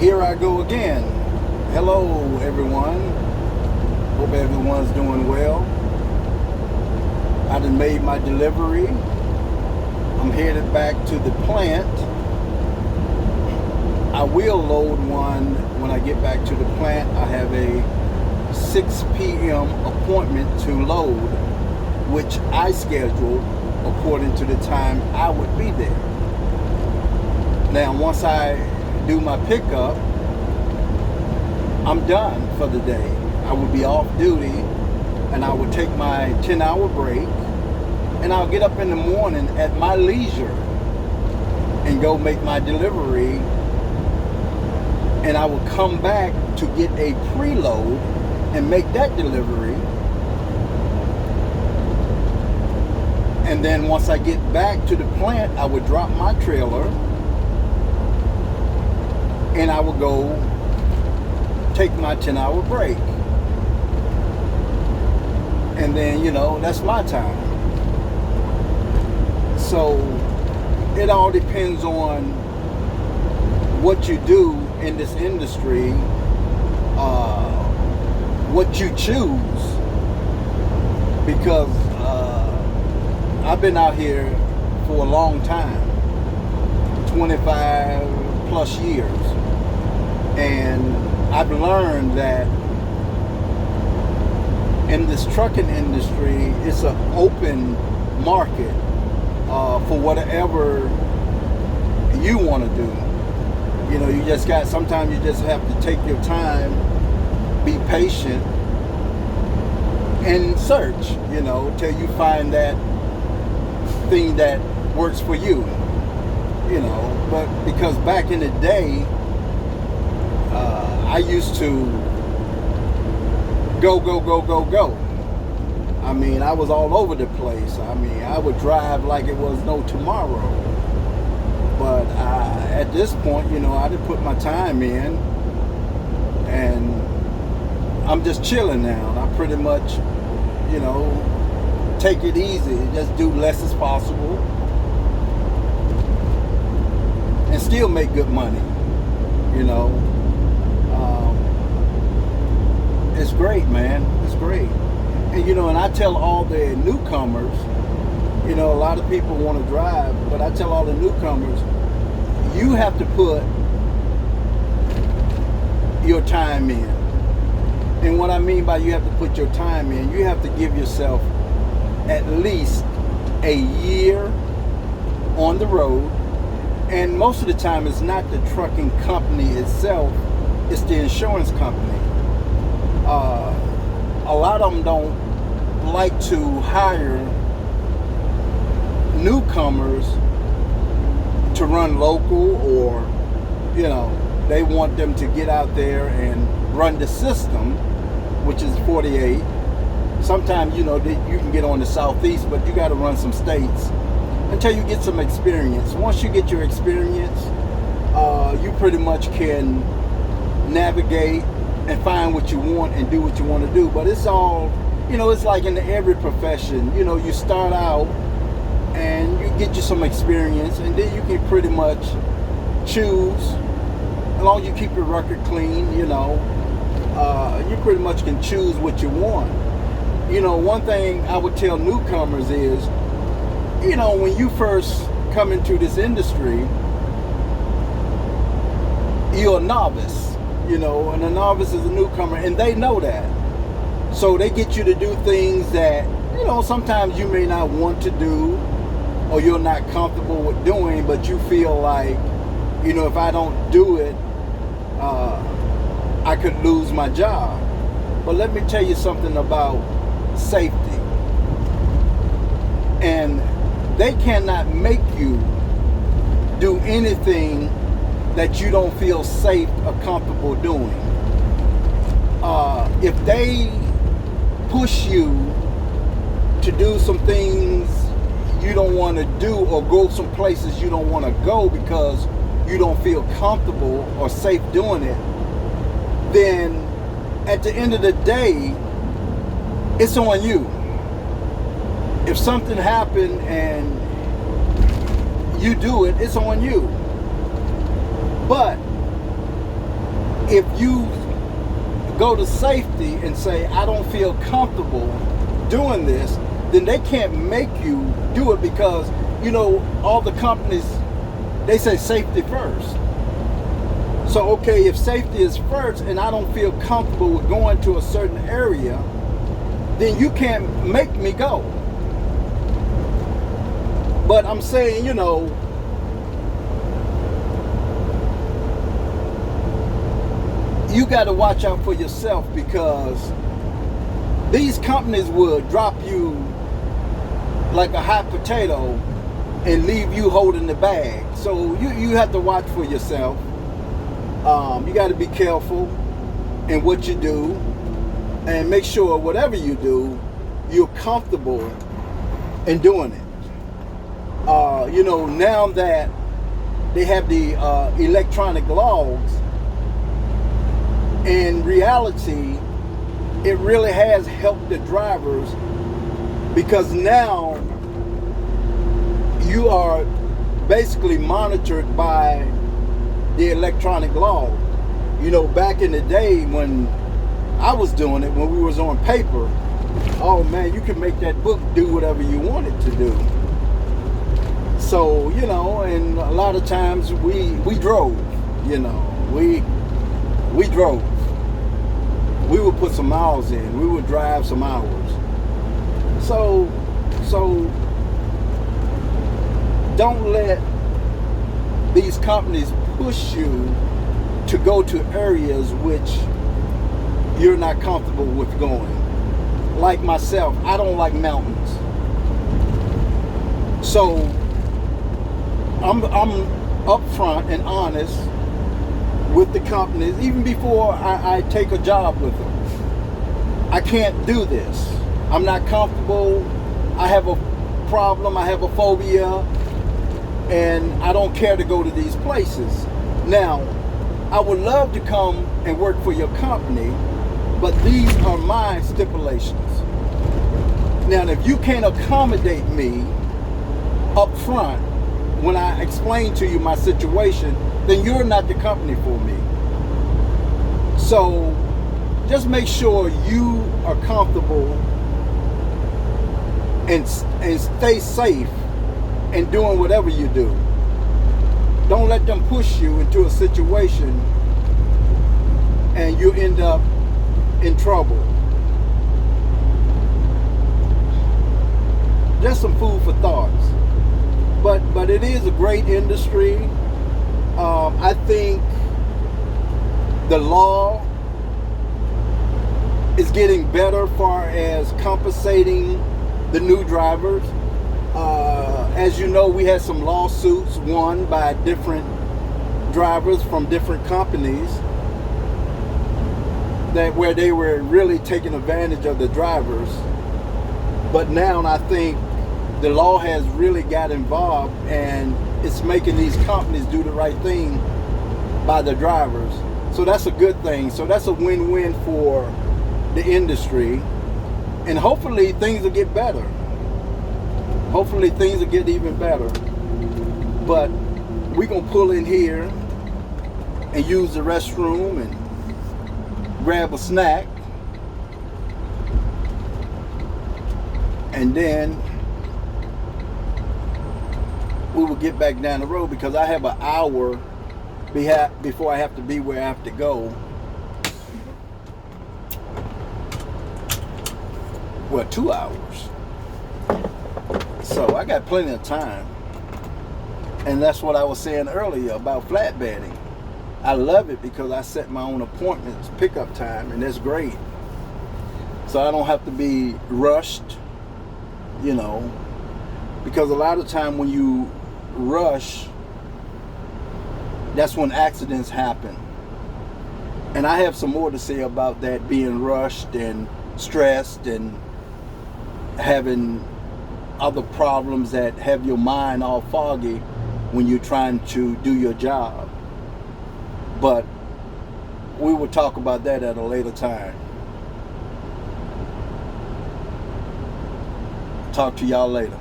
Here I go again. Hello, everyone. Hope everyone's doing well. I done made my delivery. I'm headed back to the plant. I will load one when I get back to the plant. I have a 6 p.m. appointment to load, which I scheduled according to the time I would be there. Now, once I do my pickup, I'm done for the day. I will be off duty, and I will take my 10-hour break, and I'll get up in the morning at my leisure and go make my delivery, and I will come back to get a preload and make that delivery. And then once I get back to the plant, I would drop my trailer and I will go take my 10-hour break. And then, that's my time. So it all depends on what you do in this industry, what you choose. Because I've been out here for a long time, 25 plus years. And I've learned that in this trucking industry, it's an open market for whatever you want to do. Sometimes you just have to take your time, be patient, and search, till you find that thing that works for you, But because back in the day, I used to go. I mean, I was all over the place. I mean, I would drive like it was no tomorrow. But at this point, I did put my time in, and I'm just chilling now. I pretty much, take it easy. Just do less as possible, and still make good money. It's great, man. It's great. And and I tell all the newcomers, a lot of people want to drive, but I tell all the newcomers, you have to put your time in. And what I mean by you have to put your time in, you have to give yourself at least a year on the road. And most of the time, it's not the trucking company itself, it's the insurance company. A lot of them don't like to hire newcomers to run local, or they want them to get out there and run the system, which is 48. Sometimes you can get on the Southeast, but you got to run some states until you get some experience. Once you get your experience, you pretty much can navigate and find what you want and do what you want to do. But it's all, it's like in every profession. You start out and you get you some experience, and then you can pretty much choose, as long as you keep your record clean, you pretty much can choose what you want. One thing I would tell newcomers is, when you first come into this industry, you're a novice, and a novice is a newcomer, and they know that. So they get you to do things that, sometimes you may not want to do, or you're not comfortable with doing, but you feel like, if I don't do it, I could lose my job. But let me tell you something about safety. And they cannot make you do anything that you don't feel safe or comfortable doing. If they push you to do some things you don't want to do, or go some places you don't want to go because you don't feel comfortable or safe doing it, then at the end of the day, it's on you. If something happened and you do it, it's on you. But if you go to safety and say, I don't feel comfortable doing this, then they can't make you do it, because, you know, all the companies, they say safety first. So, okay, if safety is first and I don't feel comfortable with going to a certain area, then you can't make me go. But I'm saying, you know, you got to watch out for yourself, because these companies will drop you like a hot potato and leave you holding the bag. So you have to watch for yourself. You got to be careful in what you do, and make sure whatever you do, you're comfortable in doing it. You know, now that they have the electronic logs, in reality, it really has helped the drivers, because now you are basically monitored by the electronic log. You know, back in the day when I was doing it, when we was on paper, oh man, you could make that book do whatever you want it to do. So, you know, and a lot of times we drove, you know, we drove. We would put some miles in. We would drive some hours. So don't let these companies push you to go to areas which you're not comfortable with going. Like myself, I don't like mountains. So I'm upfront and honest with the companies, even before I take a job with them. I can't do this. I'm not comfortable. I have a problem. I have a phobia. And I don't care to go to these places. Now, I would love to come and work for your company, but these are my stipulations. Now, if you can't accommodate me up front when I explain to you my situation, then you're not the company for me. So just make sure you are comfortable and stay safe in doing whatever you do. Don't let them push you into a situation and you end up in trouble. Just some food for thoughts. But it is a great industry. I think the law is getting better far as compensating the new drivers. As you know, we had some lawsuits won by different drivers from different companies where they were really taking advantage of the drivers. But now I think the law has really got involved, and it's making these companies do the right thing by the drivers. So that's a good thing. So that's a win-win for the industry. And hopefully things will get better. Hopefully things will get even better. But we're going to pull in here and use the restroom and grab a snack. And then we will get back down the road, because I have an hour before I have to be where I have to go. Well, 2 hours. So I got plenty of time. And that's what I was saying earlier about flatbedding. I love it because I set my own appointments, pickup time, and that's great. So I don't have to be rushed, you know, because a lot of time when you rush, that's when accidents happen. And I have some more to say about that, being rushed and stressed and having other problems that have your mind all foggy when you're trying to do your job. But we will talk about that at a later time. Talk to y'all later.